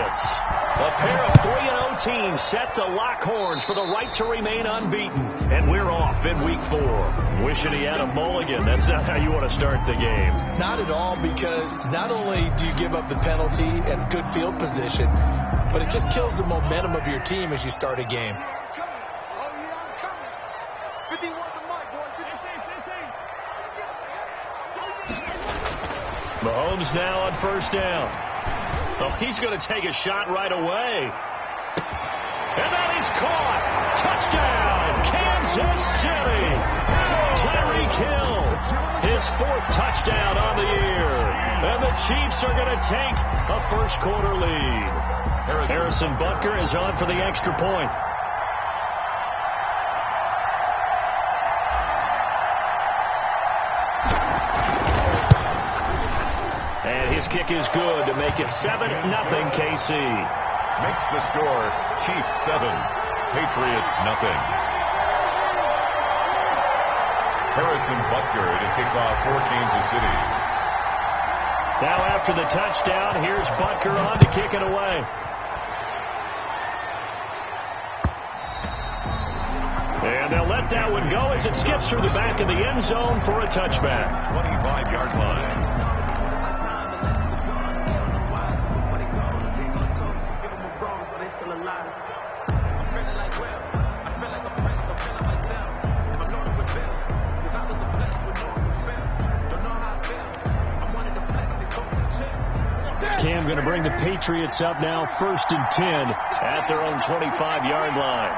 Patriots. A pair of 3-0 teams set to lock horns for the right to remain unbeaten. And we're off in week 4. Wishing he had a mulligan. That's not how you want to start the game. Not at all, because not only do you give up the penalty and good field position, but it just kills the momentum of your team as you start a game. Mahomes now on first down. Oh, he's going to take a shot right away. And that is caught. Touchdown, Kansas City. Tyreek Hill, his 4th touchdown on the year. And the Chiefs are going to take a first-quarter lead. Harrison Butker is on for the extra point. And his kick is good to make it 7-0 KC. Makes the score Chiefs 7, Patriots 0. Harrison Butker to kick off for Kansas City. Now after the touchdown, here's Butker on to kick it away. And they'll let that one go as it skips through the back of the end zone for a touchback. 25-yard line. Cam going to bring the Patriots up now 1st and 10 at their own 25-yard line.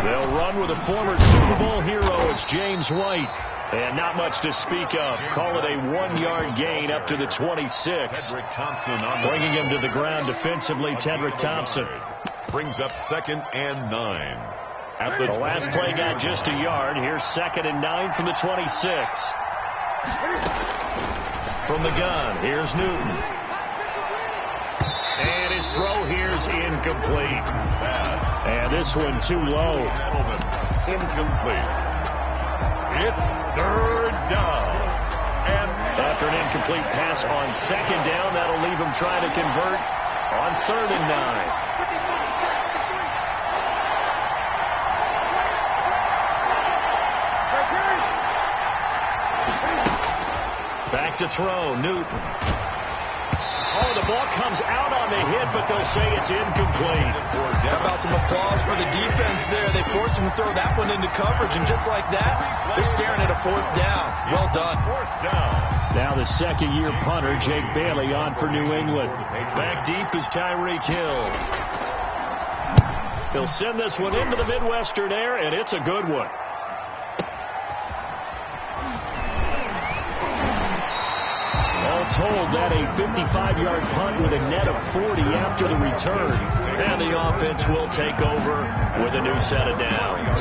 They'll run with a former Super Bowl hero. It's James White. And not much to speak of. Call it a 1-yard gain up to the 26. Bringing him to the ground defensively, Tedrick Thompson. Brings up 2nd and 9. At the last play got just a yard. Here's 2nd and 9 from the 26. From the gun, here's Newton. And his throw here's incomplete. And this one too low. Incomplete. It's 3rd down. And after an incomplete pass on 2nd down, that'll leave him trying to convert on 3rd and 9. Back to throw, Newton. Oh, the ball comes out on the hit, but they'll say it's incomplete. How about some applause for the defense there? They forced him to throw that one into coverage, and just like that, they're staring at a 4th down. Well done. 4th down. Now the 2nd-year punter, Jake Bailey, on for New England. Back deep is Tyreek Hill. He'll send this one into the Midwestern air, and it's a good one. Told that a 55-yard punt with a net of 40 after the return. And the offense will take over with a new set of downs.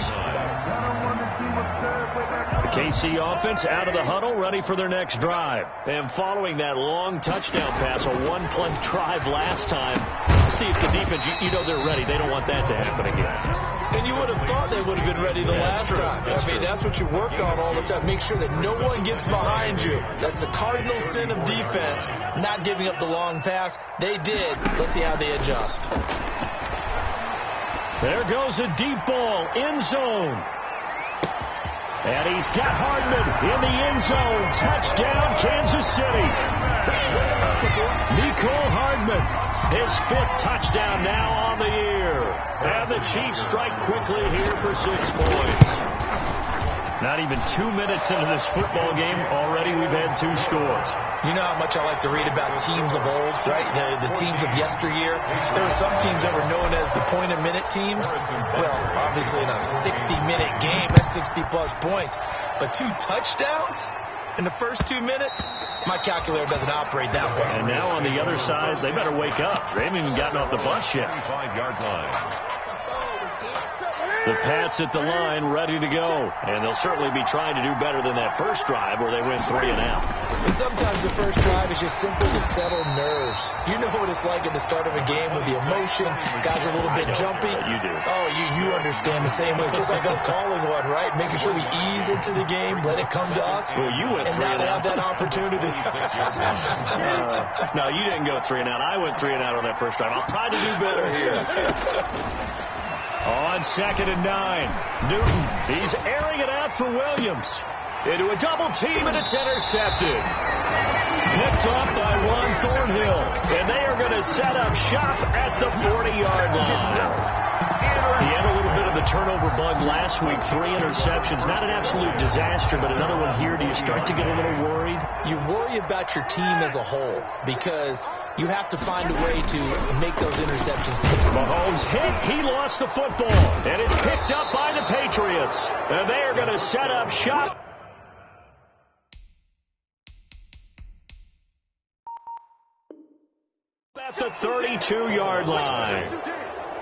The KC offense out of the huddle, ready for their next drive. And following that long touchdown pass, a 1-play drive last time, see if the defense, you know they're ready. They don't want that to happen again. And you would have thought they would have been ready the last time. I mean, that's what you work on all the time. Make sure that no one gets behind you. That's the cardinal sin of defense, not giving up the long pass. They did. Let's see how they adjust. There goes a deep ball, end zone. And he's got Hardman in the end zone. Touchdown, Kansas City. Nicole Hardman, his 5th touchdown now on the year. And the Chiefs strike quickly here for 6 points. Not even 2 minutes into this football game, already we've had 2 scores. You know how much I like to read about teams of old, right? The teams of yesteryear. There were some teams that were known as the point-a-minute teams. Well, obviously in a 60-minute game, that's 60-plus points. But 2 touchdowns in the first 2 minutes? My calculator doesn't operate that way. And now on the other side, they better wake up. They haven't even gotten off the bus yet. 25-yard line. The Pats at the line, ready to go. And they'll certainly be trying to do better than that first drive where they went 3 and out. And sometimes the first drive is just simply to settle nerves. You know what it's like at the start of a game with the emotion. Guys are a little bit jumpy. You do. Oh, you understand the same way. Just like us calling one, right? Making sure we ease into the game, let it come to us. Well, you went 3 and now and they out. have that opportunity. No, you didn't go 3 and out. I went 3 and out on that first drive. I'll try to do better here. On 2nd and 9, Newton. He's airing it out for Williams. Into a double team, and it's intercepted. Picked off by Juan Thornhill. And they are going to set up shop at the 40-yard line. He had a little bit of the turnover bug last week. 3 interceptions. Not an absolute disaster, but another one here. Do you start to get a little worried? You worry about your team as a whole because you have to find a way to make those interceptions. Mahomes hit. He lost the football. And it's picked up by the Patriots. And they are going to set up shop. At the 32-yard line.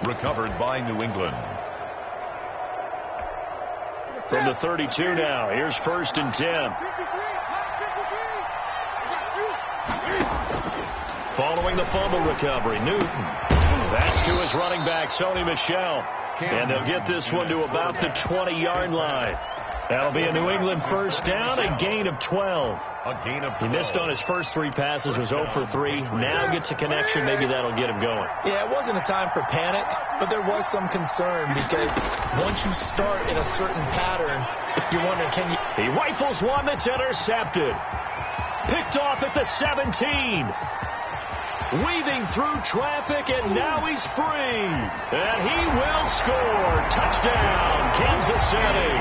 Recovered by New England. From the 32 now. Here's 1st and 10. Following the fumble recovery, Newton. That's to his running back, Sony Michel. And they'll get this one to about the 20-yard line. That'll be a New England first down, a gain of 12. He missed on his first 3 passes, was 0 for 3. Now gets a connection. Maybe that'll get him going. Yeah, it wasn't a time for panic, but there was some concern because once you start in a certain pattern, you're wondering, can you... He rifles one that's intercepted. Picked off at the 17. Weaving through traffic, and now he's free. And he will score. Touchdown, Kansas City.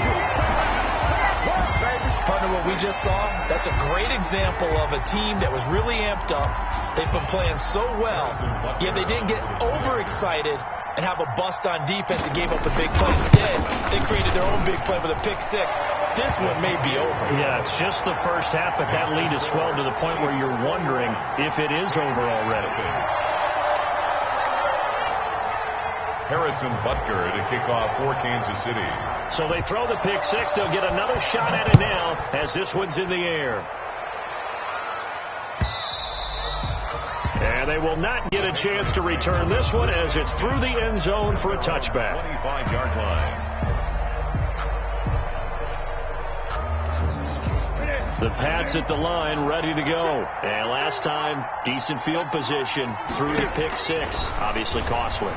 Partner, what we just saw, that's a great example of a team that was really amped up. They've been playing so well, yet they didn't get overexcited and have a bust on defense and gave up a big play. Instead, they created their own big play with a pick 6. This one may be over. Yeah, it's just the first half, but that lead has swelled to the point where you're wondering if it is over already. Harrison Butker to kick off for Kansas City. So they throw the pick 6. They'll get another shot at it now as this one's in the air. And they will not get a chance to return this one as it's through the end zone for a touchback. 25-yard line. The Pats at the line, ready to go. And last time, decent field position through the pick 6. Obviously costly.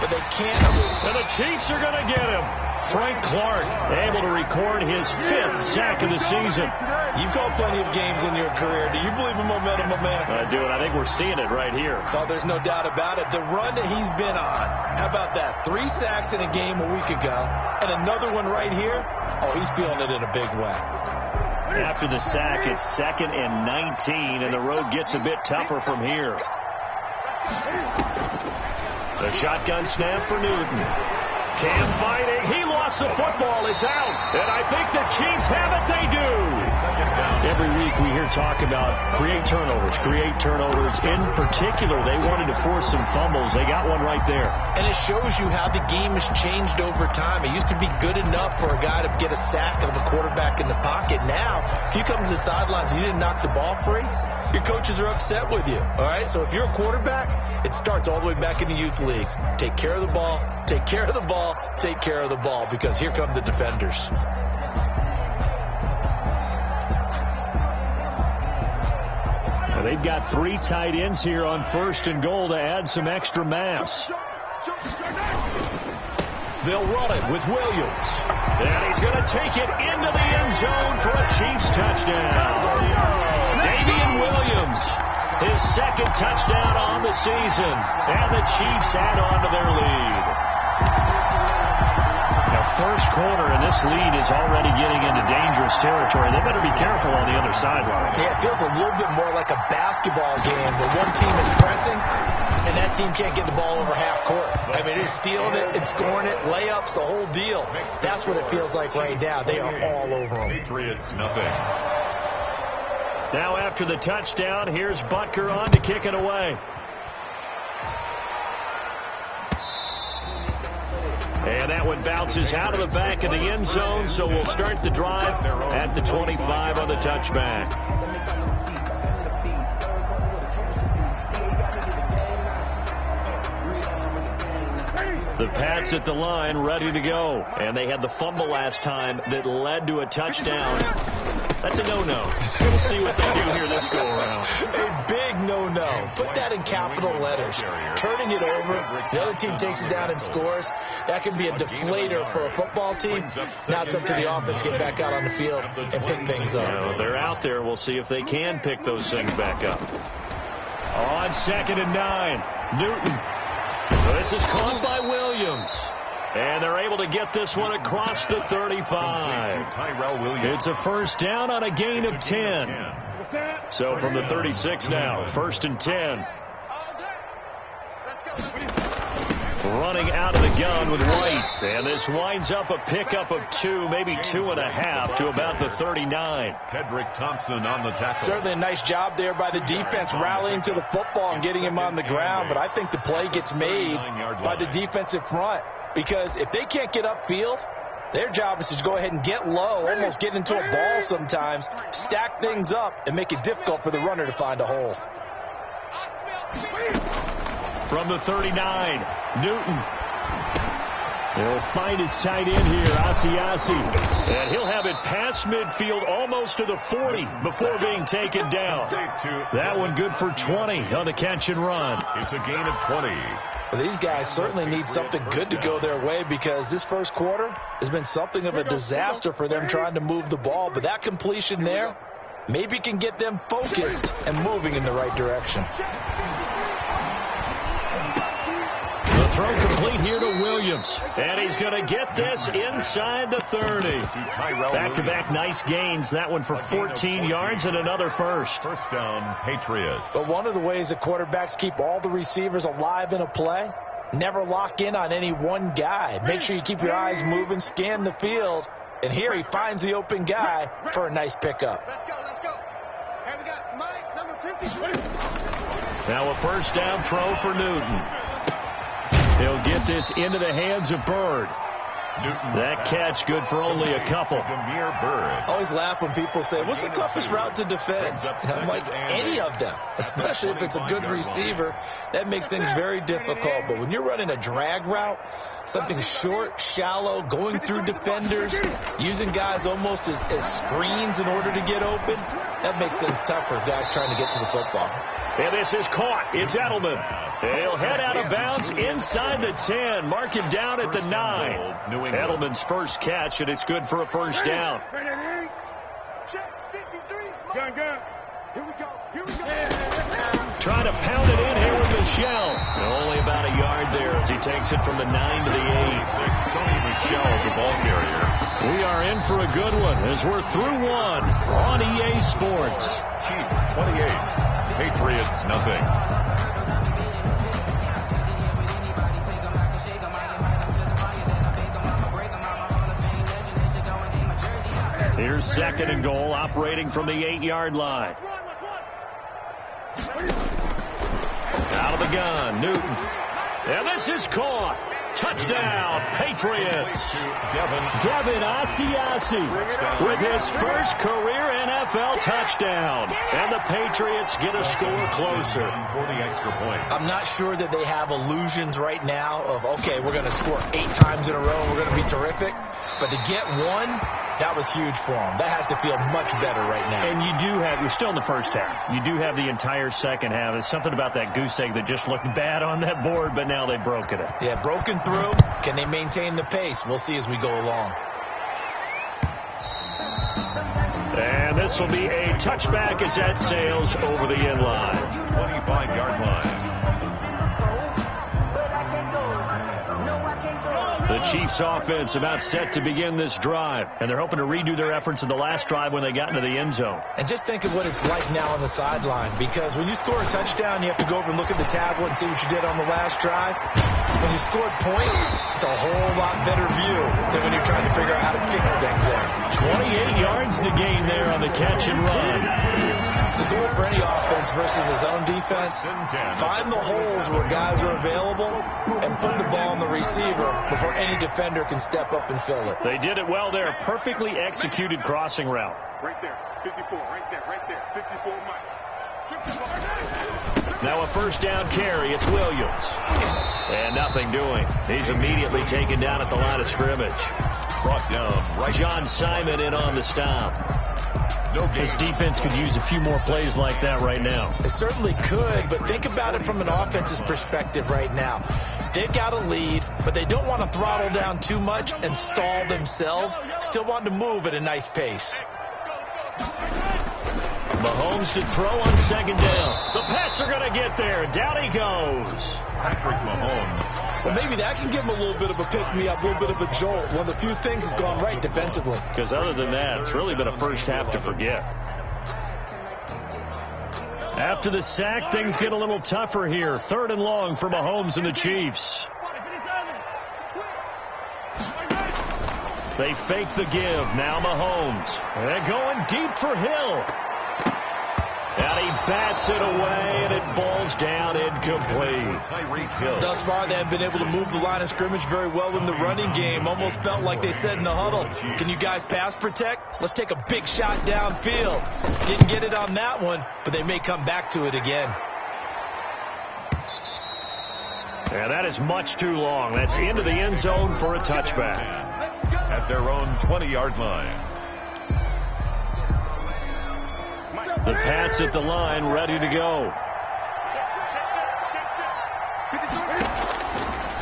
But they can't. And the Chiefs are going to get him. Frank Clark able to record his 5th sack of the season. You've called plenty of games in your career. Do you believe in momentum, my man? I do, and I think we're seeing it right here. Oh, there's no doubt about it. The run that he's been on, how about that? 3 sacks in a game a week ago, and another one right here. Oh, he's feeling it in a big way. After the sack, it's 2nd and 19, and the road gets a bit tougher from here. The shotgun snap for Newton. Cam fighting. He lost the football. It's out. And I think the Chiefs have it. They do. Every week we hear talk about create turnovers. In particular, they wanted to force some fumbles. They got one right there. And it shows you how the game has changed over time. It used to be good enough for a guy to get a sack of a quarterback in the pocket. Now, if you come to the sidelines and you didn't knock the ball free, your coaches are upset with you. All right? So if you're a quarterback, it starts all the way back in the youth leagues. Take care of the ball, take care of the ball, take care of the ball, because here come the defenders. Well, they've got 3 tight ends here on 1st and goal to add some extra mass. They'll run it with Williams. And he's going to take it into the end zone for a Chiefs touchdown. Damian Williams, his 2nd touchdown on the season. And the Chiefs add on to their lead. Now, first quarter, and this lead is already getting into dangerous territory. They better be careful on the other sideline. Yeah, it feels a little bit more like a basketball game where one team is pressing and that team can't get the ball over half court. I mean, it's stealing it, it's scoring it, layups, the whole deal. That's what it feels like right now. They are all over them. Patriots, nothing. Now after the touchdown, here's Butker on to kick it away. And that one bounces out of the back of the end zone, so we'll start the drive at the 25 on the touchback. The Pats at the line ready to go. And they had the fumble last time that led to a touchdown. That's a no-no. We'll see what they do here this go-around. A big no-no. Put that in capital letters. Turning it over, the other team takes it down and scores. That can be a deflator for a football team. Now it's up to the offense to get back out on the field and pick things up. Well, they're out there. We'll see if they can pick those things back up. On 2nd and 9, Newton. So this is caught by Williams. And they're able to get this one across the 35. It's a first down on a gain of 10. So from the 36 now, 1st and 10. Running out of the gun with White. And this winds up a pickup of 2, maybe 2.5 to about the 39. Tedrick Thompson on the tackle. Certainly a nice job there by the defense rallying to the football and getting him on the ground. But I think the play gets made by the defensive front. Because if they can't get upfield, their job is to go ahead and get low, almost get into a ball sometimes, stack things up, and make it difficult for the runner to find a hole. From the 39, Newton. He'll find his tight end here, Asiasi. And he'll have it past midfield almost to the 40 before being taken down. That one good for 20 on the catch and run. It's a gain of 20. Well, these guys certainly need something good to go their way because this first quarter has been something of a disaster for them trying to move the ball. But that completion there maybe can get them focused and moving in the right direction. The throw complete here to Williams. And he's going to get this inside the 30. Back-to-back nice gains. That one for 14 yards and another first. First down, Patriots. But one of the ways that quarterbacks keep all the receivers alive in a play, never lock in on any one guy. Make sure you keep your eyes moving, scan the field. And here he finds the open guy for a nice pickup. Let's go. Hey, we got Mike, number 50. Now a first down throw for Newton. He'll get this into the hands of Bird. That catch good for only a couple. I always laugh when people say, what's the toughest route to defend? I'm like, any of them, especially if it's a good receiver. That makes things very difficult. But when you're running a drag route, something short, shallow, going through defenders, using guys almost as screens in order to get open, that makes things tough for guys trying to get to the football. And this is caught. It's Edelman. He'll head out of bounds inside the 10. Mark him down at the 9. Edelman's first catch, and it's good for a first down. Trying to pound it in here with Michelle. Only about a yard there as he takes it from the 9 to the 8. Sony Michelle, the ball carrier. We are in for a good one as we're through one on EA Sports. Chiefs 28, Patriots nothing. Here's 2nd and goal, operating from the 8-yard line. Out of the gun, Newton. And this is caught. Touchdown, Patriots. Devin Asiasi with his first career NFL touchdown. And the Patriots get a score closer. For the extra point. I'm not sure that they have illusions right now of, okay, we're going to score 8 times in a row and we're going to be terrific. But to get one, that was huge for them. That has to feel much better right now. And you're still in the first half. You do have the entire second half. It's something about that goose egg that just looked bad on that board, but now they've broken it. Yeah, broken through. Can they maintain the pace? We'll see as we go along. And this will be a touchback as that sails over the end line. 25-yard line. The Chiefs offense about set to begin this drive, and they're hoping to redo their efforts in the last drive when they got into the end zone. And just think of what it's like now on the sideline, because when you score a touchdown, you have to go over and look at the tablet and see what you did on the last drive. When you scored points, it's a whole lot better view than when you're trying to figure out how to fix things there. 28 yards to gain there on the catch and run. to do it for any offense versus his own defense. Find the holes where guys are available and put the ball on the receiver before any defender can step up and fill it. They did it well there. Perfectly executed crossing route. Right there, 54, right there, 54, Mike. Now a first down carry. It's Williams. And nothing doing. He's immediately taken down at the line of scrimmage. Brought down right. John Simon in on the stop. His defense could use a few more plays like that right now. It certainly could, but think about it from an offense's perspective right now. They've got a lead, but they don't want to throttle down too much and stall themselves. Still want to move at a nice pace. Mahomes to throw on second down. The Pats are going to get there. Down he goes. Patrick Mahomes. Well, maybe that can give him a little bit of a pick-me-up, a little bit of a jolt. One of the few things has gone right defensively. Because other than that, it's really been a first half to forget. After the sack, things get a little tougher here. 3rd and long for Mahomes and the Chiefs. They fake the give. Now Mahomes. They're going deep for Hill. And he bats it away, and it falls down incomplete. Thus far, they have been able to move the line of scrimmage very well in the running game. Almost felt like they said in the huddle, can you guys pass protect? Let's take a big shot downfield. Didn't get it on that one, but they may come back to it again. And that is much too long. That's into the end zone for a touchback. At their own 20-yard line. The Pats at the line, ready to go.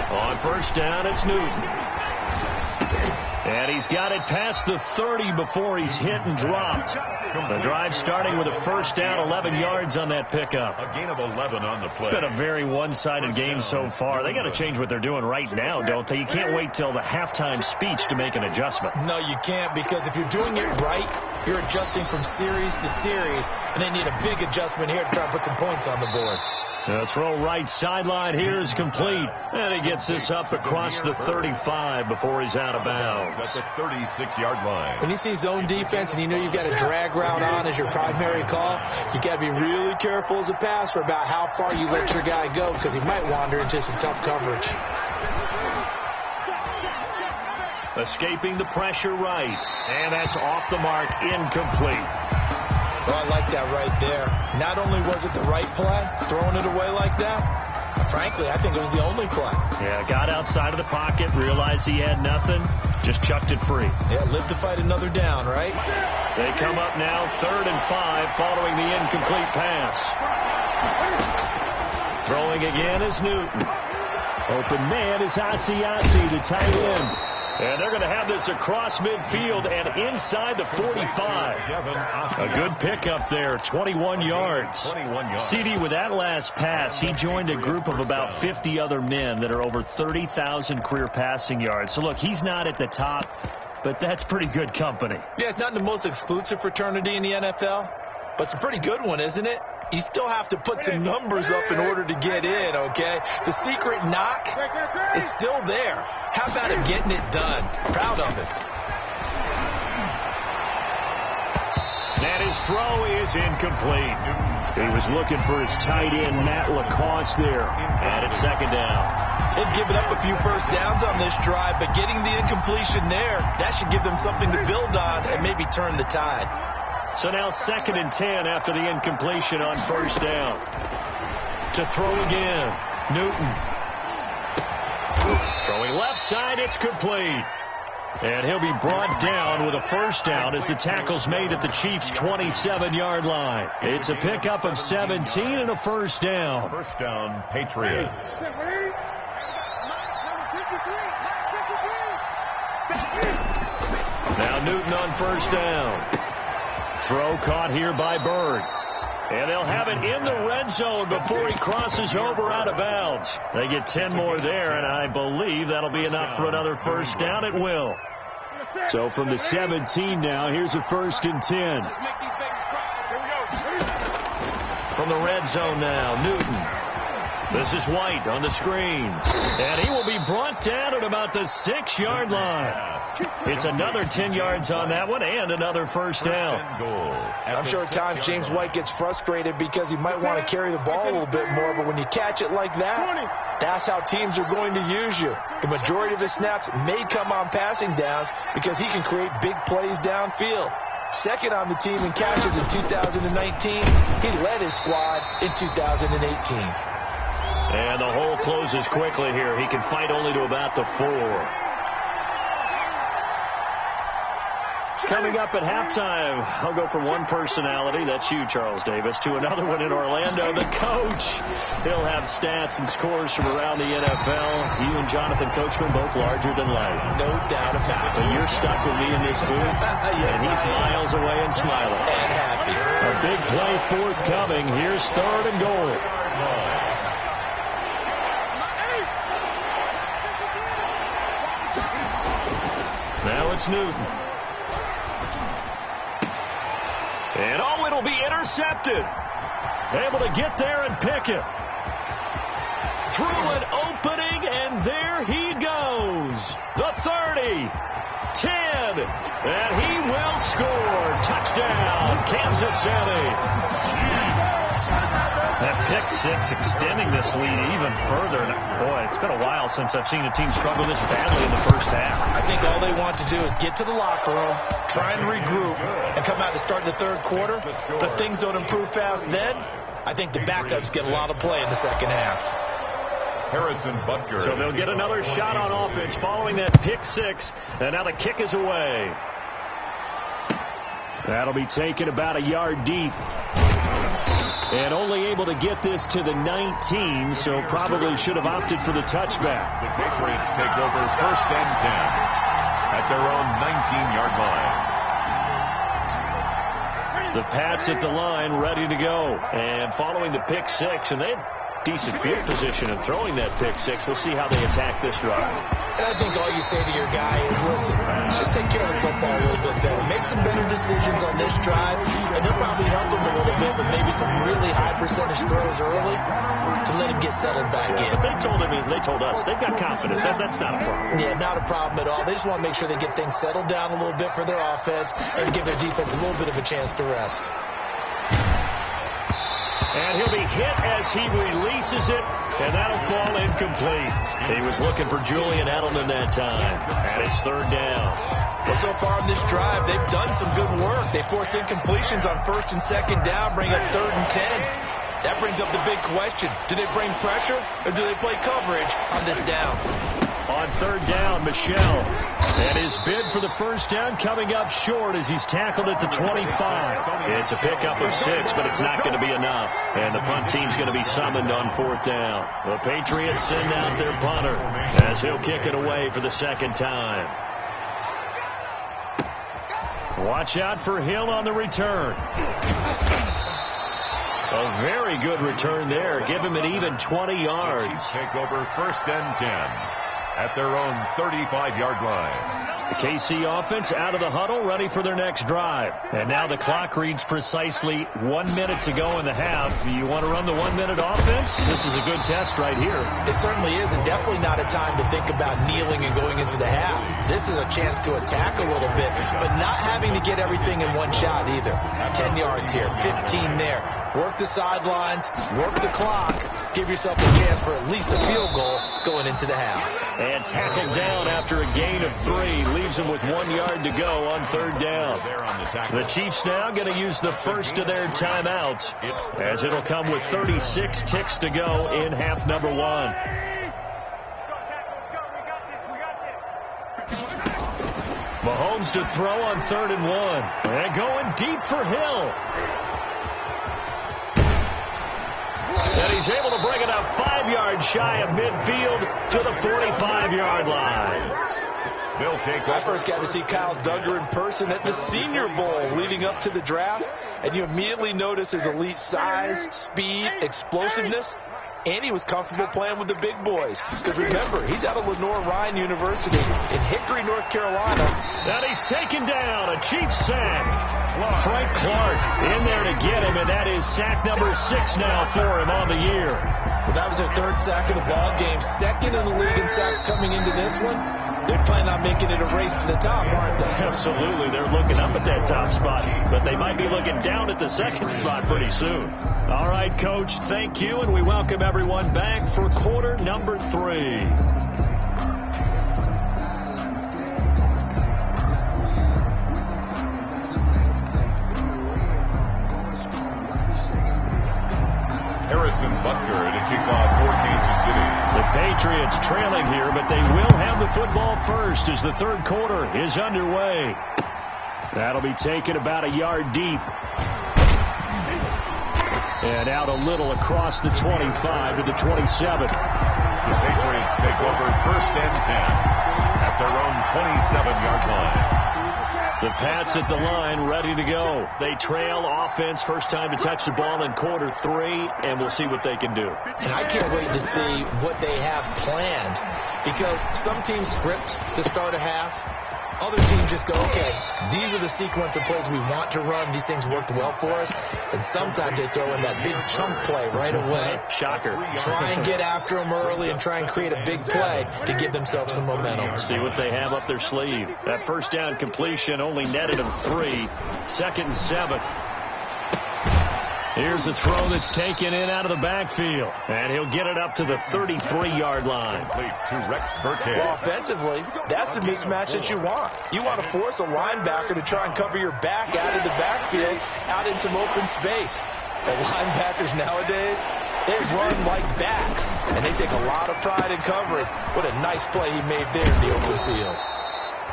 On first down, it's Newton. And he's got it past the 30 before he's hit and dropped. The drive starting with a first down, 11 yards on that pickup. A gain of 11 on the play. It's been a very one-sided game so far. They got to change what they're doing right now, don't they? You can't wait till the halftime speech to make an adjustment. No, you can't, because if you're doing it right, you're adjusting from series to series, and they need a big adjustment here to try and put some points on the board. The throw right sideline here is complete. And he gets this up across the 35 before he's out of bounds. At the 36-yard line. When you see zone defense and you know you've got a drag route on as your primary call, you got to be really careful as a passer about how far you let your guy go, because he might wander into some tough coverage. Escaping the pressure right. And that's off the mark, incomplete. Well, I like that right there. Not only was it the right play, throwing it away like that, frankly, I think it was the only play. Yeah, got outside of the pocket, realized he had nothing, just chucked it free. Yeah, live to fight another down, right? They come up now 3rd and 5 following the incomplete pass. Throwing again is Newton. Open man is Asiasi, the tight end. And they're going to have this across midfield and inside the 45. A good pickup there, 21 yards. CD, with that last pass, he joined a group of about 50 other men that are over 30,000 career passing yards. So, look, he's not at the top, but that's pretty good company. Yeah, it's not the most exclusive fraternity in the NFL, but it's a pretty good one, isn't it? You still have to put some numbers up in order to get in, okay? The secret knock is still there. How about him getting it done? Proud of it. And his throw is incomplete. He was looking for his tight end, Matt Lacoste, there. And it's 2nd down. They've given up a few first downs on this drive, but getting the incompletion there, that should give them something to build on and maybe turn the tide. So now 2nd and 10 after the incompletion on first down. To throw again, Newton. Throwing left side, it's complete. And he'll be brought down with a first down as the tackle's made at the Chiefs' 27-yard line. It's a pickup of 17 and a first down. First down, Patriots. Now Newton on first down. Throw caught here by Bird. And they'll have it in the red zone before he crosses over out of bounds. They get 10 more there, and I believe that'll be enough for another first down. It will. So from the 17 now, here's a 1st and 10. From the red zone now, Newton. This is White on the screen. And he will be brought down at about the 6-yard line. It's another 10 yards on that one and another first down. I'm sure at times James White gets frustrated because he might want to carry the ball a little bit more, but when you catch it like that, that's how teams are going to use you. The majority of his snaps may come on passing downs because he can create big plays downfield. Second on the team in catches in 2019. He led his squad in 2018. And the hole closes quickly here. He can fight only to about the 4. Coming up at halftime, I'll go from one personality, that's you, Charles Davis, to another one in Orlando, the coach. He'll have stats and scores from around the NFL. You and Jonathan Coachman both larger than life. No doubt about it. But you're stuck with me in this booth, yes, and he's miles away and smiling. And happy. A big play forthcoming. Here's 3rd and goal. Now it's Newton. And oh, it'll be intercepted. Able to get there and pick it. Through an opening, and there he goes. The 30, 10, and he will score. Touchdown, Kansas City. That pick 6 extending this lead even further. Boy, it's been a while since I've seen a team struggle this badly in the first half. I think all they want to do is get to the locker room, try and regroup, and come out to start the third quarter. But things don't improve fast then. I think the backups get a lot of play in the second half. Harrison Butker. So they'll get another shot on offense following that pick 6. And now the kick is away. That'll be taken about a yard deep. And only able to get this to the 19, so probably should have opted for the touchback. The Patriots take over 1st and 10 at their own 19-yard line. The Pats at the line, ready to go. And following the pick 6, and they have decent field position and throwing that pick 6. We'll see how they attack this drive. And I think all you say to your guy is, listen, just take care of the football a little bit better. Make some better decisions on this drive, and they'll probably help him a little bit with maybe some really high percentage throws early to let him get settled back in. But they told us they've got confidence. That's not a problem. Yeah, not a problem at all. They just want to make sure they get things settled down a little bit for their offense and give their defense a little bit of a chance to rest. And he'll be hit as he releases it, and that'll fall incomplete. He was looking for Julian Edelman that time, and it's 3rd down. Well, so far in this drive, they've done some good work. They force incompletions on 1st and 2nd down, bring up 3rd and 10. That brings up the big question. Do they bring pressure, or do they play coverage on this down? On 3rd down, Michel. And his bid for the first down coming up short as he's tackled at the 25. It's a pickup of 6, but it's not going to be enough. And the punt team's going to be summoned on 4th down. The Patriots send out their punter as he'll kick it away for the 2nd time. Watch out for Hill on the return. A very good return there. Give him an even 20 yards. Take over 1st and 10 at their own 35-yard line. The KC offense out of the huddle, ready for their next drive. And now the clock reads precisely 1 minute to go in the half. You want to run the 1 minute offense? This is a good test right here. It certainly is, and definitely not a time to think about kneeling and going into the half. This is a chance to attack a little bit, but not having to get everything in one shot either. 10 yards here, 15 there. Work the sidelines, work the clock, give yourself a chance for at least a field goal going into the half. And tackled down after a gain of 3. Leaves him with 1 yard to go on 3rd down. The Chiefs now going to use the first of their timeouts as it'll come with 36 ticks to go in half number 1. Mahomes to throw on 3rd and 1. And going deep for Hill. And he's able to bring it up 5 yards shy of midfield to the 45-yard line. I first got to see Kyle Duggar in person at the Senior Bowl leading up to the draft, and you immediately notice his elite size, speed, explosiveness, and he was comfortable playing with the big boys. Because remember, he's out of Lenore-Ryan University in Hickory, North Carolina. And he's taken down, a Chiefs sack. Frank Clark in there to get him, and that is sack number 6 now for him on the year. Well, that was their 3rd sack of the ball game. 2nd in the league in sacks coming into this one. They're planning on making it a race to the top, aren't they? Absolutely. They're looking up at that top spot, but they might be looking down at the 2nd spot pretty soon. All right, Coach, thank you, and we welcome everyone back for quarter number 3. Butker to kick off for Kansas City. The Patriots trailing here, but they will have the football first as the 3rd quarter is underway. That'll be taken about a yard deep. And out a little across the 25 to the 27. The Patriots take over 1st and 10 at their own 27-yard line. The Pats at the line, ready to go. They trail offense, first time to touch the ball in quarter 3, and we'll see what they can do. And I can't wait to see what they have planned, because some teams script to start a half. Other teams just go, okay, these are the sequence of plays we want to run. These things worked well for us. And sometimes they throw in that big chunk play right away. Shocker. Try and get after them early and try and create a big play to give themselves some momentum. See what they have up their sleeve. That first down completion only netted them 3. 2nd and 7. Here's a throw that's taken in out of the backfield. And he'll get it up to the 33-yard line. To Rex Burkhead. Well, offensively, that's the mismatch that you want. You want to force a linebacker to try and cover your back out of the backfield, out in some open space. The linebackers nowadays, they run like backs, and they take a lot of pride in covering. What a nice play he made there in the open field.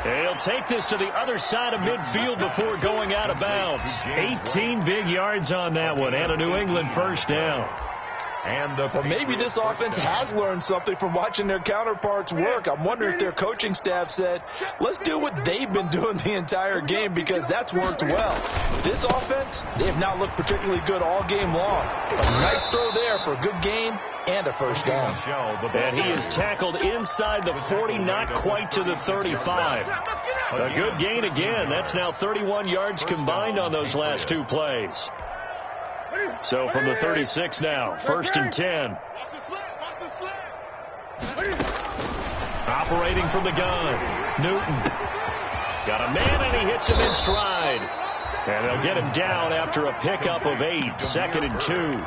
He'll take this to the other side of midfield before going out of bounds. 18 big yards on that one, and a New England first down. Or maybe this offense has learned something from watching their counterparts work. I'm wondering if their coaching staff said, let's do what they've been doing the entire game, because that's worked well. This offense, they have not looked particularly good all game long. A nice throw there for a good gain and a first down. And he is tackled inside the 40, not quite to the 35. A good gain again. That's now 31 yards combined on those last 2 plays. So from the 36 now, 1st and 10. Operating from the gun, Newton. Got a man, and he hits him in stride. And they'll get him down after a pickup of 8, 2nd and 2.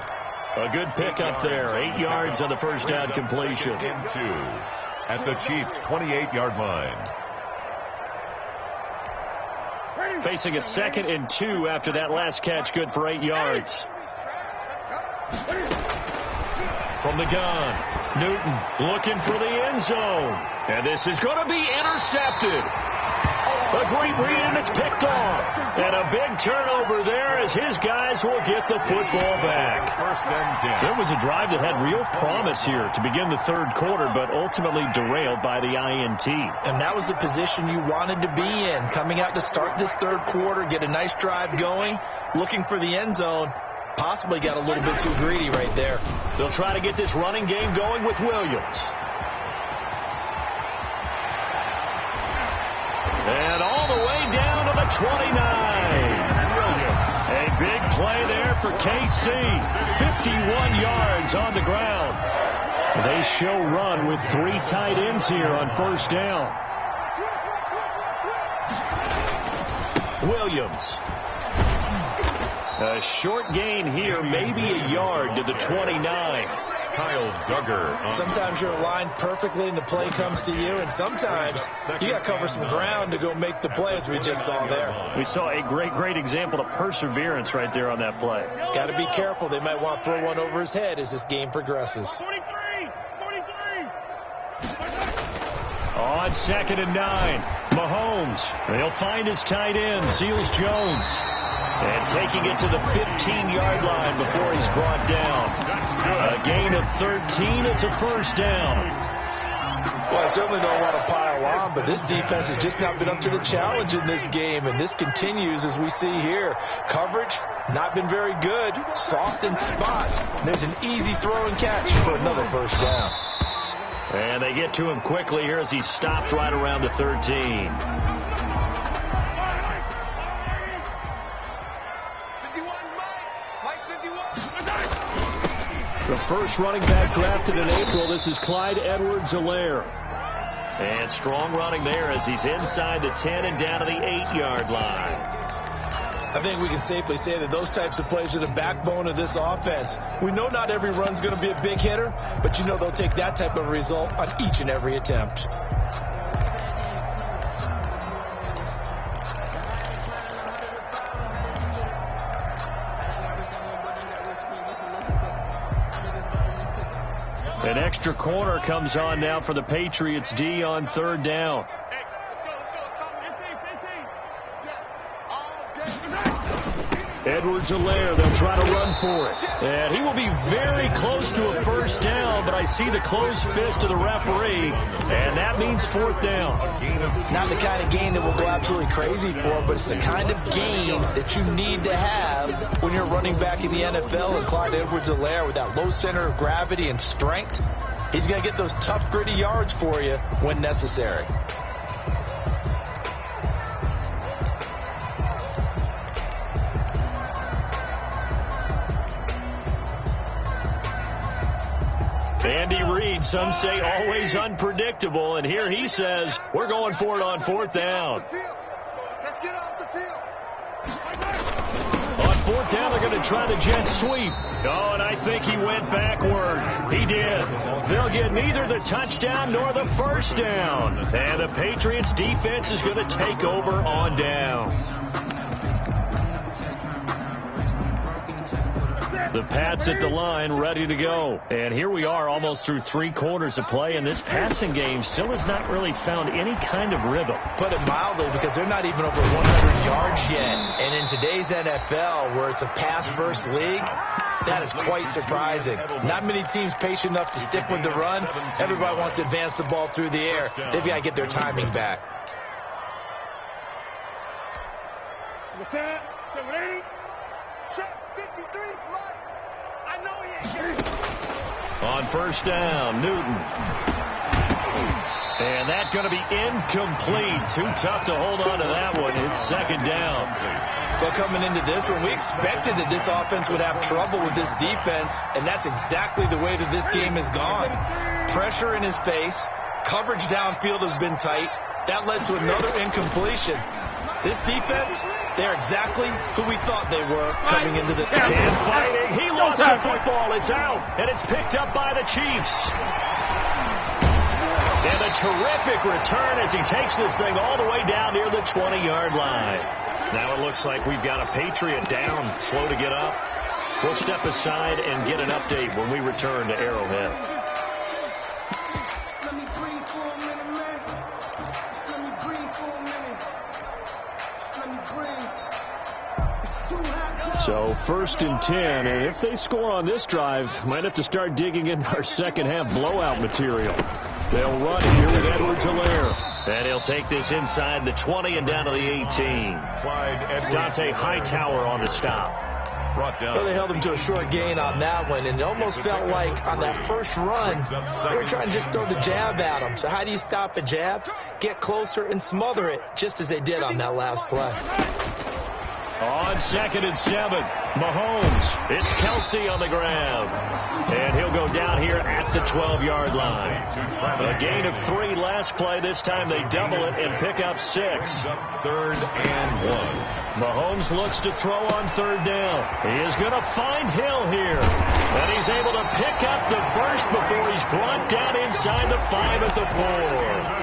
A good pickup there, 8 yards on the first down completion. 2 at the Chiefs' 28-yard line. Facing a 2nd and 2 after that last catch, good for 8 yards. From the gun, Newton looking for the end zone. And this is going to be intercepted. A great read, and it's picked off. And a big turnover there as his guys will get the football back. 1st and 10. There was a drive that had real promise here to begin the 3rd quarter, but ultimately derailed by the INT. And that was the position you wanted to be in, coming out to start this 3rd quarter, get a nice drive going, looking for the end zone. Possibly got a little bit too greedy right there. They'll try to get this running game going with Williams. And all the way down to the 29. A big play there for KC. 51 yards on the ground. They show run with 3 tight ends here on first down. Williams. A short gain here, maybe a yard to the 29. Kyle Duggar. Sometimes you're aligned perfectly and the play comes to you, and sometimes you got to cover some ground to go make the play, as we just saw there. We saw a great example of perseverance right there on that play. Got to be careful. They might want to throw one over his head as this game progresses. 43. On 2nd and 9, Mahomes. They'll find his tight end, Seals Jones. And taking it to the 15-yard line before he's brought down. A gain of 13. It's a first down. Well, I certainly don't want to pile on, but this defense has just not been up to the challenge in this game, and this continues as we see here. Coverage, not been very good. Soft in spots. There's an easy throw and catch for another first down. And they get to him quickly here as he stopped right around the 13. first running back drafted in April. This is Clyde Edwards-Helaire. And strong running there as he's inside the 10 and down to the 8-yard line. I think we can safely say that those types of plays are the backbone of this offense. We know not every run's going to be a big hitter, but you know they'll take that type of result on each and every attempt. An extra corner comes on now for the Patriots D on third down. Edwards-Helaire, they'll try to run for it. And he will be very close to a first down, but I see the closed fist of the referee, and that means fourth down. Not the kind of gain that we'll go absolutely crazy for, but it's the kind of gain that you need to have when you're running back in the NFL. And Clyde Edwards-Helaire, with that low center of gravity and strength, he's going to get those tough, gritty yards for you when necessary. Andy Reid, some say always unpredictable, and here he says we're going for it on fourth down. Let's get off the field. On fourth down, they're going to try the jet sweep. Oh, and I think he went backward. He did. They'll get neither the touchdown nor the first down. And the Patriots defense is going to take over on downs. The Pats at the line, ready to go. And here we are almost through 3 quarters of play, and this passing game still has not really found any kind of rhythm. Put it mildly, because they're not even over 100 yards yet. And in today's NFL, where it's a pass-first league, that is quite surprising. Not many teams patient enough to stick with the run. Everybody wants to advance the ball through the air. They've got to get their timing back. What's that? 780? Check 53, fly. I know he ain't getting it. On first down, Newton. And that's going to be incomplete. Too tough to hold on to that one. It's second down. But coming into this one, we expected that this offense would have trouble with this defense, and that's exactly the way that this game has gone. Pressure in his face. Coverage downfield has been tight. That led to another incompletion. This defense, they're exactly who we thought they were coming into the game. And fighting. He lost the football. It's out, and it's picked up by the Chiefs. And a terrific return as he takes this thing all the way down near the 20-yard line. Now it looks like we've got a Patriot down, slow to get up. We'll step aside and get an update when we return to Arrowhead. So first and 10, and if they score on this drive, might have to start digging in our second half blowout material. They'll run here with Edwards-Helaire. And he'll take this inside the 20 and down to the 18. Dante Hightower on the stop. Well, they held him to a short gain on that one, and it almost felt like on that first run, they were trying to just throw the jab at him. So how do you stop a jab? Get closer and smother it, just as they did on that last play. On second and 7, Mahomes. It's Kelsey on the grab. And he'll go down here at the 12-yard line. A gain of 3 last play. This time they double it and pick up 6. Third and 1. Mahomes looks to throw on third down. He is going to find Hill here. And he's able to pick up the first before he's brought down inside the 5 at the 4.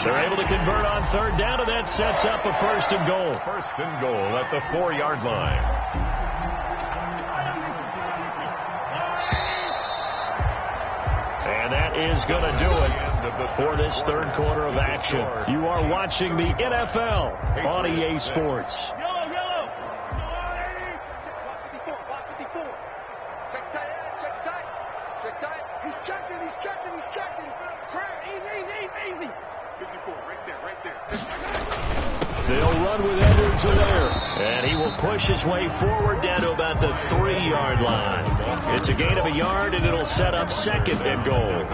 They're able to convert on third down, and that sets up a first and goal. First and goal at the 4-yard line. And that is going to do it for this third quarter of action. You are watching the NFL on EA Sports. Yellow. Block 54. Check tight. He's checking. Craig. Easy. 54, right there. They'll run with Edwards-Helaire, and he will push his way forward down to about the 3-yard line. It's a gain of a yard, and it'll set up second and goal.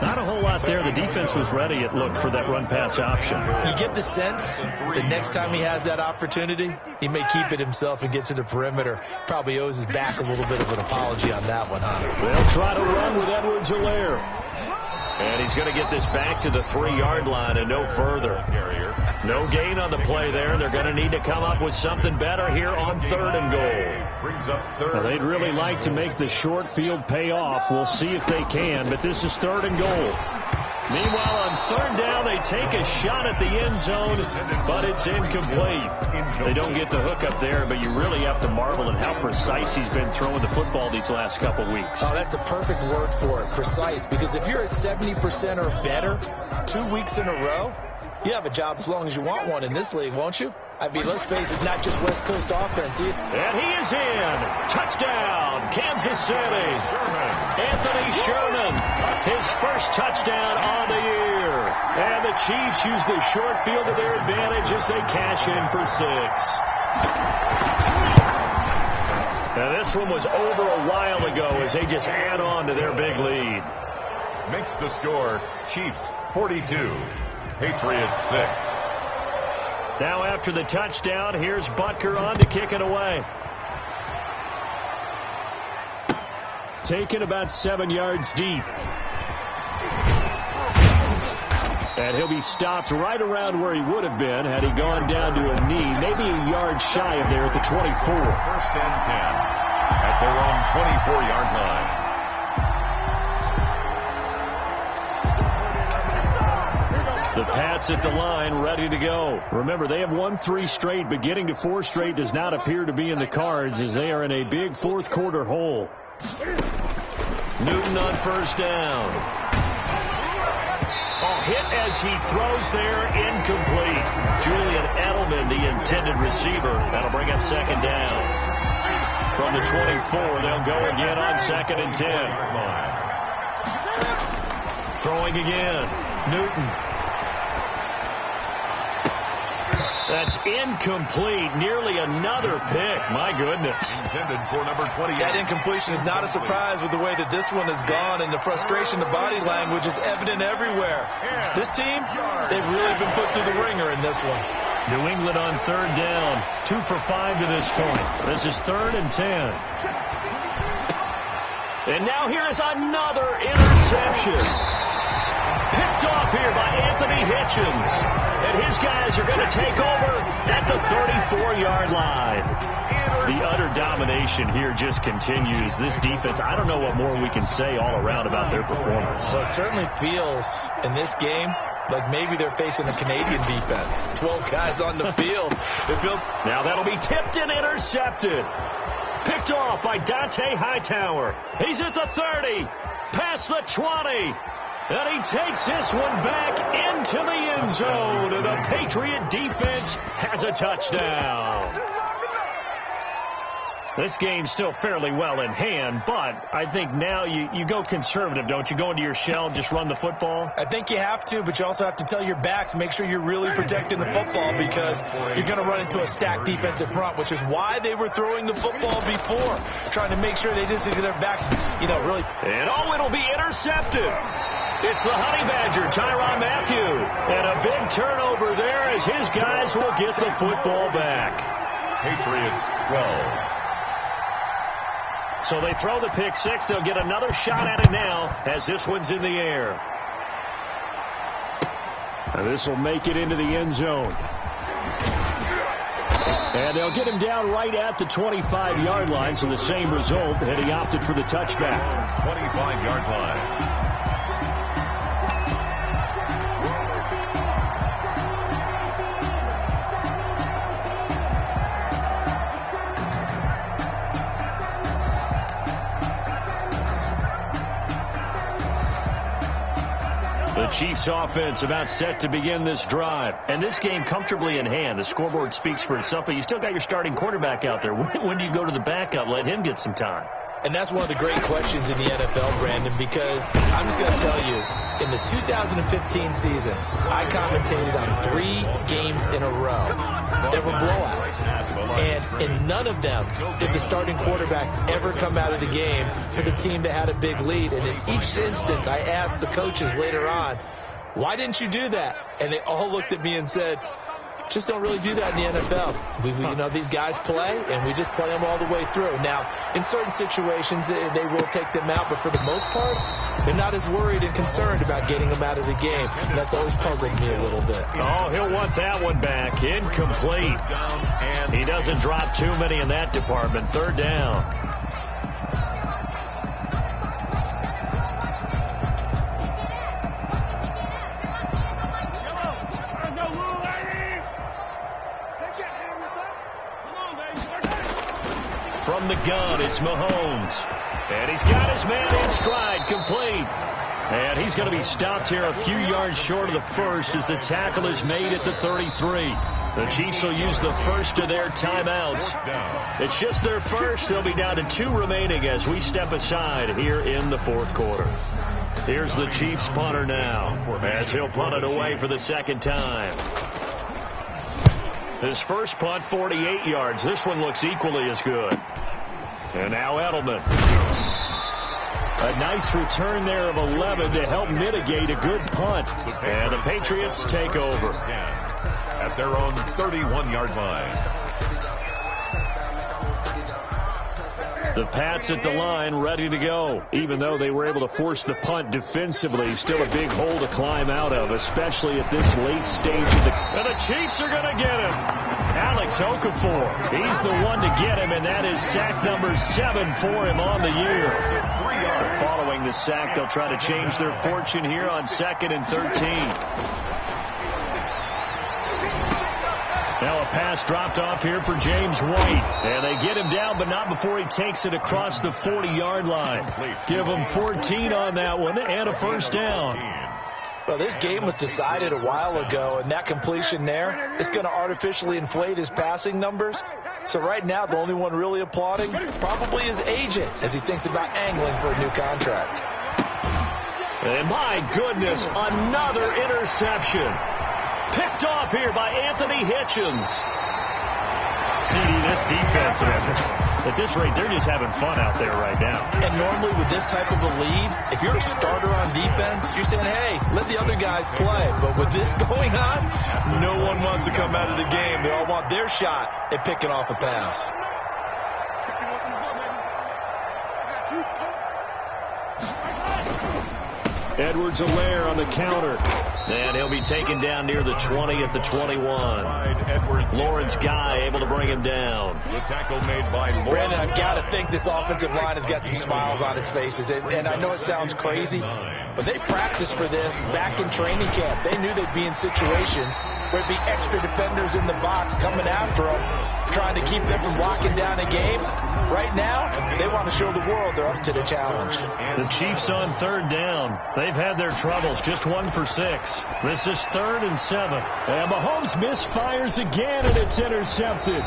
Not a whole lot spot there. The defense was ready, it looked, for that run-pass option. You get the sense that next time he has that opportunity, he may keep it himself and get to the perimeter. Probably owes his back a little bit of an apology on that one, huh? They'll try to run with Edwards-Helaire. And he's going to get this back to the 3-yard line and no further. No gain on the play there. They're going to need to come up with something better here on 3rd and goal. Well, they'd really like to make the short field pay off. We'll see if they can, but this is 3rd and goal. Meanwhile, on 3rd down, they take a shot at the end zone, but it's incomplete. They don't get the hook up there, but you really have to marvel at how precise he's been throwing the football these last couple weeks. Oh, that's the perfect word for it, precise, because if you're at 70% or better 2 weeks in a row, you have a job as long as you want one in this league, won't you? I mean, let's face it, it's not just West Coast offense here. And he is in. Touchdown, Kansas City. Anthony Sherman, his first touchdown on the year. And the Chiefs use the short field to their advantage as they cash in for 6. Now, this one was over a while ago as they just add on to their big lead. Makes the score Chiefs 42, Patriots 6. Now after the touchdown, here's Butker on to kick it away. Taken about 7 yards deep. And he'll be stopped right around where he would have been had he gone down to a knee, maybe a yard shy of there at the 24. 1st and 10 at their own 24-yard line. The Pats at the line, ready to go. Remember, they have won 3 straight, but getting to 4 straight does not appear to be in the cards as they are in a big 4th quarter hole. Newton on 1st down. Oh, hit as he throws there, incomplete. Julian Edelman, the intended receiver. That'll bring up 2nd down. From the 24, they'll go again on 2nd and 10. Throwing again. Newton. That's incomplete. Nearly another pick. My goodness. Intended for number 20. That incompletion is not a surprise with the way that this one has gone, and the frustration, the body language is evident everywhere. This team, they've really been put through the ringer in this one. New England on 3rd down. 2 for 5 to this point. This is 3rd and 10. And now here is another interception. Picked off here by Anthony Hitchens. And his guys are going to take over at the 34-yard line. The utter domination here just continues. This defense, I don't know what more we can say all around about their performance. Well, it certainly feels in this game like maybe they're facing a Canadian defense. 12 guys on the field. It feels. Now that'll be tipped and intercepted. Picked off by Dante Hightower. He's at the 30. Past the 20. And he takes this one back into the end zone. And the Patriot defense has a touchdown. This game's still fairly well in hand, but I think now you go conservative, don't you? Go into your shell, just run the football? I think you have to, but you also have to tell your backs, make sure you're really protecting the football because you're going to run into a stacked defensive front, which is why they were throwing the football before, trying to make sure they just get their backs, really. And it'll be intercepted. It's the Honey Badger, Tyrann Mathieu. And a big turnover there as his guys will get the football back. Patriots 12. So they throw the pick six. They'll get another shot at it now as this one's in the air. And this will make it into the end zone. And they'll get him down right at the 25-yard line. So the same result had he opted for the touchback. 25-yard line. The Chiefs offense about set to begin this drive. And this game comfortably in hand. The scoreboard speaks for itself, but you still got your starting quarterback out there. When do you go to the backup? Let him get some time. And that's one of the great questions in the NFL, Brandon, because I'm just going to tell you, In the 2015 season, I commentated on 3 games in a row. There were blowouts. And in none of them did the starting quarterback ever come out of the game for the team that had a big lead. And in each instance, I asked the coaches later on, why didn't you do that? And they all looked at me and said, just don't really do that in the NFL. These guys play, and we just play them all the way through. Now, in certain situations, they will take them out, but for the most part, they're not as worried and concerned about getting them out of the game. And that's always puzzled me a little bit. Oh, he'll want that one back. Incomplete. He doesn't drop too many in that department. 3rd down. From the gun, it's Mahomes. And he's got his man in stride, complete. And he's going to be stopped here a few yards short of the first as the tackle is made at the 33. The Chiefs will use the first of their timeouts. It's just their first. They'll be down to 2 remaining as we step aside here in the 4th quarter. Here's the Chiefs punter now as he'll punt it away for the 2nd time. His first punt, 48 yards. This one looks equally as good. And now Edelman. A nice return there of 11 to help mitigate a good punt. And the Patriots take over at their own 31-yard line. The Pats at the line ready to go. Even though they were able to force the punt defensively, still a big hole to climb out of, especially at this late stage of the... And the Chiefs are going to get him. Alex Okafor, he's the one to get him, and that is sack number 7 for him on the year. Following the sack, they'll try to change their fortune here on 2nd and 13. Now a pass dropped off here for James White. And they get him down, but not before he takes it across the 40-yard line. Give him 14 on that one and a 1st down. Well, this game was decided a while ago, and that completion there is going to artificially inflate his passing numbers. So right now, the only one really applauding probably his agent as he thinks about angling for a new contract. And my goodness, another interception. Picked off here by Anthony Hitchens. CD, this defense, at this rate, they're just having fun out there right now. And normally with this type of a lead, if you're a starter on defense, you're saying, hey, let the other guys play. But with this going on, no one wants to come out of the game. They all want their shot at picking off a pass. Edwards-Helaire on the counter. And he'll be taken down near the 20 at the 21. Lawrence Guy able to bring him down. The tackle made by Lawrence. Brandon, I've got to think this offensive line has got some smiles on its faces. And I know it sounds crazy, but they practiced for this back in training camp. They knew they'd be in situations where there'd be extra defenders in the box coming after them, trying to keep them from locking down a game. Right now, they want to show the world they're up to the challenge. The Chiefs on 3rd down. They've had their troubles, just 1 for 6. This is 3rd and 7. And Mahomes misfires again, and it's intercepted.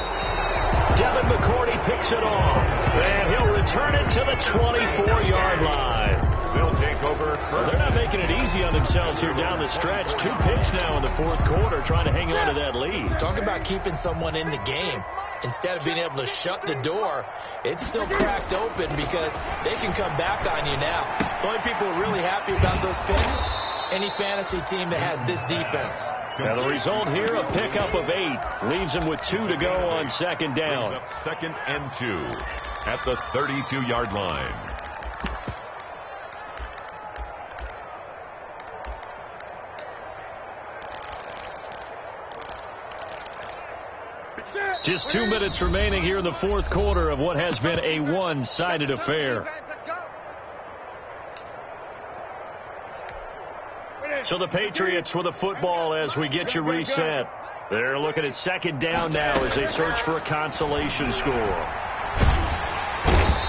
Devin McCourty picks it off. And he'll return it to the 24-yard line. They'll take over first. Well, they're not making it easy on themselves here down the stretch. 2 picks now in the 4th quarter, trying to hang on to that lead. Talk about keeping someone in the game. Instead of being able to shut the door, it's still cracked open because they can come back on you now. The only people who are really happy about those picks, any fantasy team that has this defense. Now the result here, a pickup of 8. Leaves them with 2 to go on 2nd down. Up 2nd and 2 at the 32-yard line. Just 2 minutes remaining here in the 4th quarter of what has been a one-sided affair. So the Patriots with the football as we get you reset. They're looking at 2nd down now as they search for a consolation score.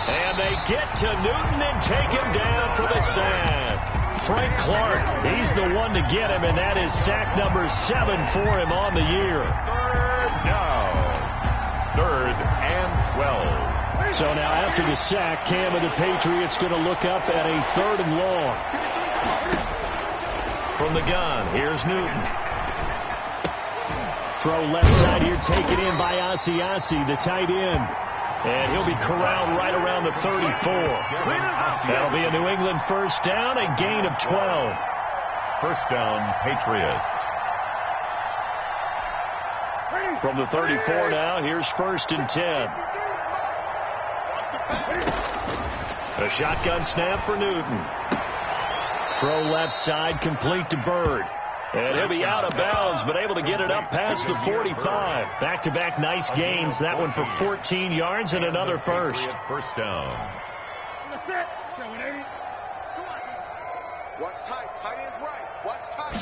And they get to Newton and take him down for the sack. Frank Clark, he's the one to get him, and that is sack number 7 for him on the year. 3rd down. 3rd and 12. So now after the sack, Cam and the Patriots going to look up at a 3rd and long. From the gun, here's Newton. Throw left side here, taken in by Asiasi, the tight end. And he'll be corralled right around the 34. That'll be a New England first down, a gain of 12. First down, Patriots. From the 34 now, here's 1st and 10. A shotgun snap for Newton. Throw left side, complete to Bird. And he'll be out of bounds, but able to get it up past the 45. Back-to-back nice gains. That one for 14 yards and another first. First down. Watch tight. Tight end's right. Watch tight.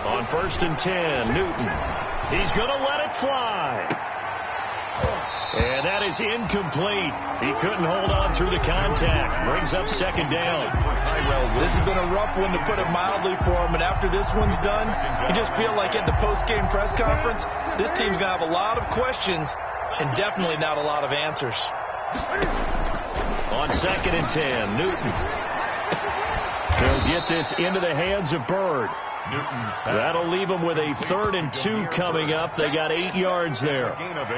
On 1st and 10, Newton. He's going to let it fly. And that is incomplete. He couldn't hold on through the contact. Brings up 2nd down. This has been a rough one, to put it mildly, for him. And after this one's done, you just feel like at the post-game press conference, this team's going to have a lot of questions and definitely not a lot of answers. On 2nd and 10, Newton. He'll get this into the hands of Bird. That'll leave them with a 3rd and 2 coming up. They got 8 yards there. Gain of 8.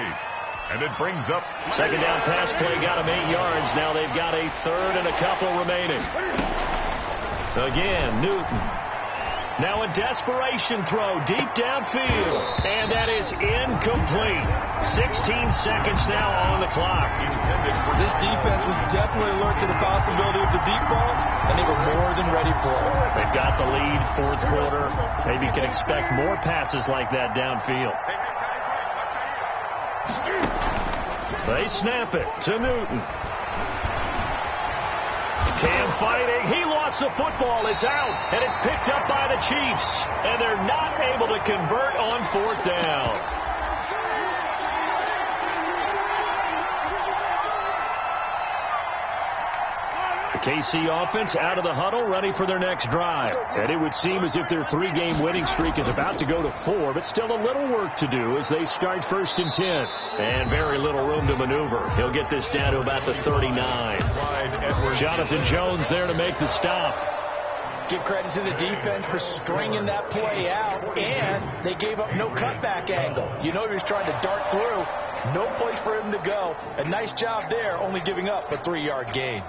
And it brings up 2nd down pass play, got them 8 yards. Now they've got a 3rd and a couple remaining. Again, Newton. Now a desperation throw deep downfield. And that is incomplete. 16 seconds now on the clock. This defense was definitely alert to the possibility of the deep ball, and they were more than ready for it. They've got the lead, 4th quarter. Maybe you can expect more passes like that downfield. They snap it to Newton. Cam fighting. He lost the football. It's out, and it's picked up by the Chiefs. And they're not able to convert on 4th down. The KC offense out of the huddle, ready for their next drive. And it would seem as if their 3-game winning streak is about to go to 4, but still a little work to do as they start 1st and 10. And very little room to maneuver. He'll get this down to about the 39. Jonathan Jones there to make the stop. Give credit to the defense for stringing that play out, and they gave up no cutback angle. You know he was trying to dart through. No place for him to go. A nice job there, only giving up a 3-yard gain.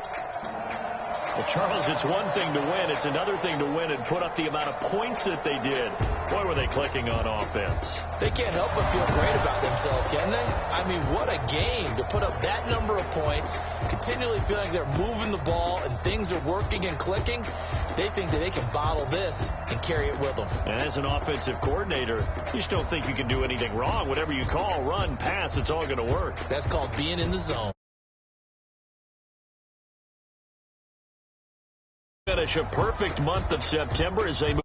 Well, Charles, it's one thing to win. It's another thing to win and put up the amount of points that they did. Boy, were they clicking on offense. They can't help but feel great about themselves, can they? I mean, what a game to put up that number of points, continually feeling they're moving the ball and things are working and clicking. They think that they can bottle this and carry it with them. And as an offensive coordinator, you just don't think you can do anything wrong. Whatever you call, run, pass, it's all going to work. That's called being in the zone. Finish a perfect month of September as they move.